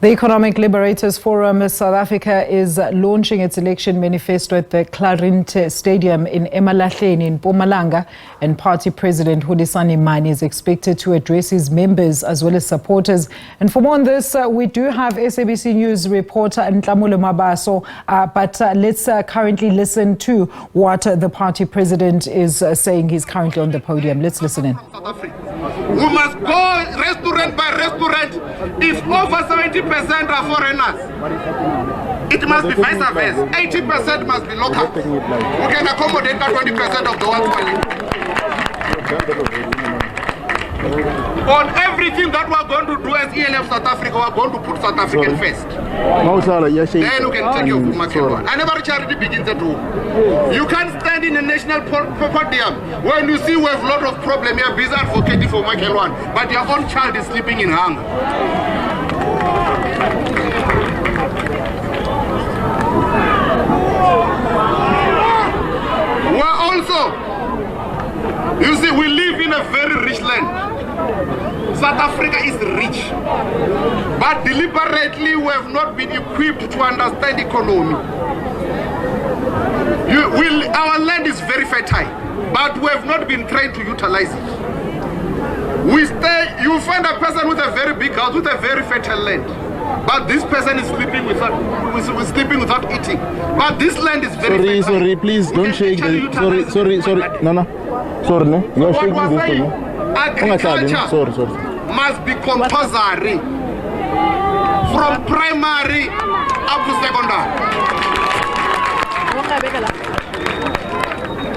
The Economic Liberators Forum South Africa is launching its election manifesto at the Klarinte Stadium in eMalahleni in Mpumalanga, and party President Hulisani Mani is expected to address his members as well as supporters. And for more on this, we do have SABC News reporter Nhlamulo Mabaso, but let's currently listen to what the party president is saying. He's currently on the podium. Let's listen in. We must go restaurant by restaurant. If over 70% are foreigners, it must be vice versa. 80% must be local. We can accommodate that 20% of the world's money. On everything that we're going to do as ELF South Africa, we're going to put South African first. Then you can take your market. And every charity begins at home. You can't stand in a national podium when you see we have a lot of problems. You're busy advocating for Michael One, but your own child is sleeping in hunger. We're also, you see, we live in a very rich land. South Africa is rich, but deliberately we have not been equipped to understand economy. Our land is very fertile, but we have not been trained to utilize it. You find a person with a very big house, with a very fertile land, but this person is sleeping without eating. But this land is very fertile. Sorry, please don't shake the... Sorry. No. Sorry, no. You're shaking this thing. Agriculture must be compulsory from primary up to secondary.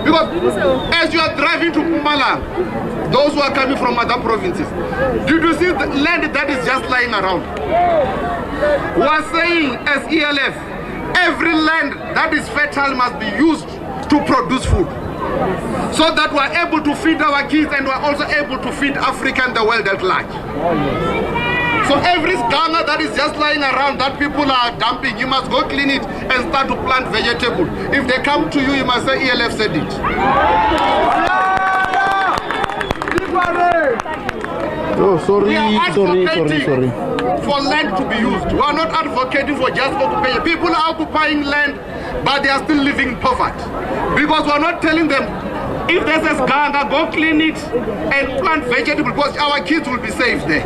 Because as you are driving to Mpumalanga, those who are coming from other provinces, did you see the land that is just lying around? We are saying as ELF, every land that is fertile must be used to produce food, so that we are able to feed our kids and we are also able to feed Africa and the world at large. So every Ghana that is just lying around that people are dumping, you must go clean it and start to plant vegetable. If they come to you, you must say ELF said it. Oh, sorry. We are advocating for land to be used. We are not advocating for just occupation. People are occupying land, but they are still living in poverty. Because we are not telling them, if there's a Ghana, go clean it and plant vegetable, because our kids will be safe there.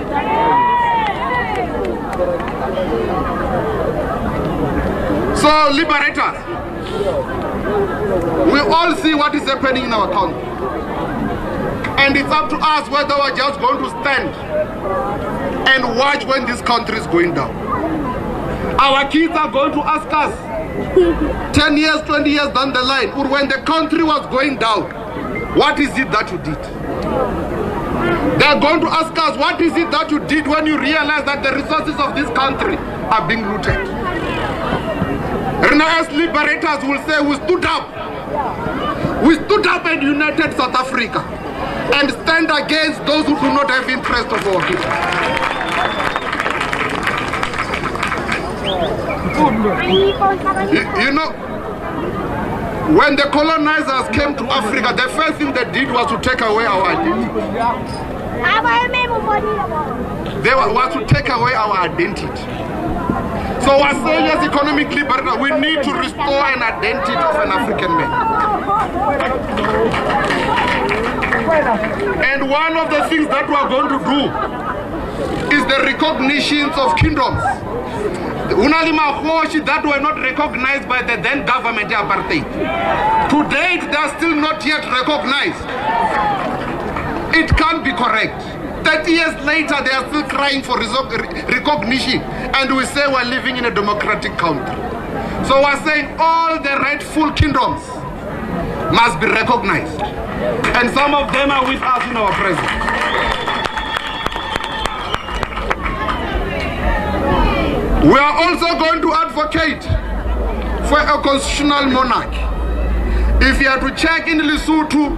So, Liberators, we all see what is happening in our country. And it's up to us whether we're just going to stand and watch when this country is going down. Our kids are going to ask us 10 years, 20 years down the line, or when the country was going down, what is it that you did? They're going to ask us, what is it that you did when you realized that the resources of this country are being looted? And as Liberators will say, we stood up. We stood up and united South Africa and stand against those who do not have interest of our people. You know, when the colonizers came to Africa, the first thing they did was to take away our identity. They was to take away our identity. So we're saying as economic liberators, we need to restore an identity of an African man. And one of the things that we're going to do is the recognition of kingdoms. That were not recognized by the then government apartheid. To date, they are still not yet recognized. It can't be correct. 30 years later, they are still crying for recognition, and we say we're living in a democratic country. So we're saying all the rightful kingdoms must be recognized, and some of them are with us in our presence. We are also going to advocate for a constitutional monarchy. If you are to check in Lesotho,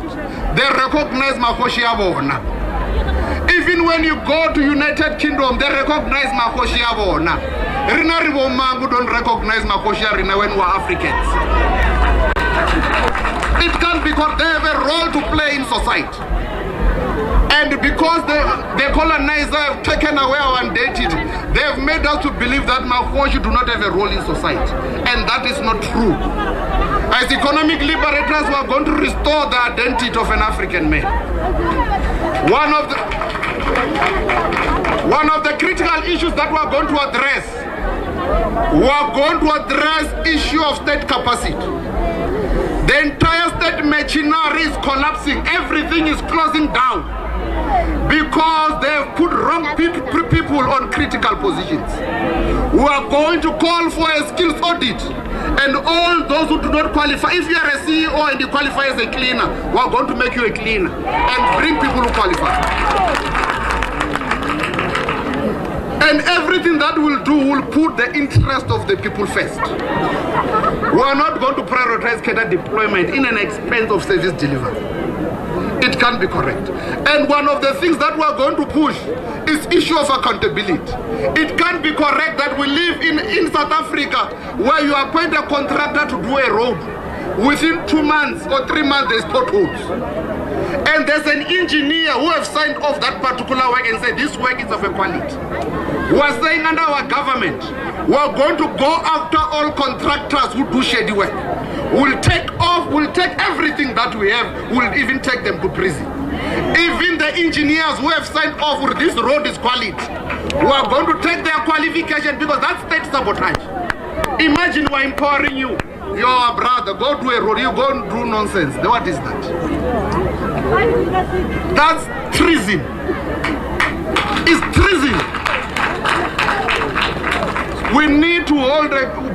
they recognize Makhosi Yabona. Even when you go to United Kingdom, they recognize Makhosi Yabona. Rina Ribomangu don't recognize Makhosi Yabona when we are Africans. It can't be because they have a role to play in society. And because the colonizer have taken away our identity, they have made us to believe that Mahoshi do not have a role in society. And that is not true. As economic liberators, we are going to restore the identity of an African man. One of the critical issues that we are going to address, issue of state capacity. The entire state machinery is collapsing. Everything is closing down because they have put wrong people on critical positions. We are going to call for a skills audit, and all those who do not qualify, if you are a CEO and you qualify as a cleaner, we are going to make you a cleaner and bring people who qualify. And everything that we'll do will put the interest of the people first. We are not going to prioritize cadre deployment in an expense of service delivery. It can't be correct. And one of the things that we are going to push is issue of accountability. It can't be correct that we live in South Africa where you appoint a contractor to do a road. Within 2 months or 3 months, there's potholes. And there's an engineer who have signed off that particular work and said this work is of a quality. We are saying under our government, we are going to go after all contractors who do shady work. We'll take everything that we have, we'll even take them to prison. Even the engineers who have signed off with this road is quality, we are going to take their qualification because that's state sabotage. Imagine we're empowering you. Your brother, go do a road, you go and do nonsense. What is that? That's treason. It's treason. We need to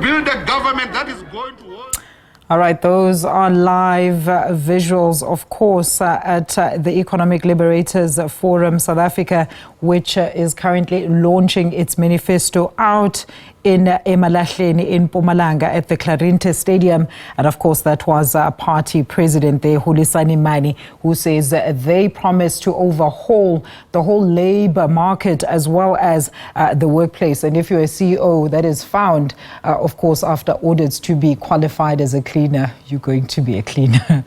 build a government that is going to hold. All right, those are live visuals, of course, at the Economic Liberators Forum South Africa, which is currently launching its manifesto out in eMalahleni in Mpumalanga at the Klarinte Stadium. And of course, that was party president there, Hulisani Mani, who says they promise to overhaul the whole labor market as well as the workplace. And if you're a CEO that is found, of course, after audits to be qualified as a cleaner, you're going to be a cleaner.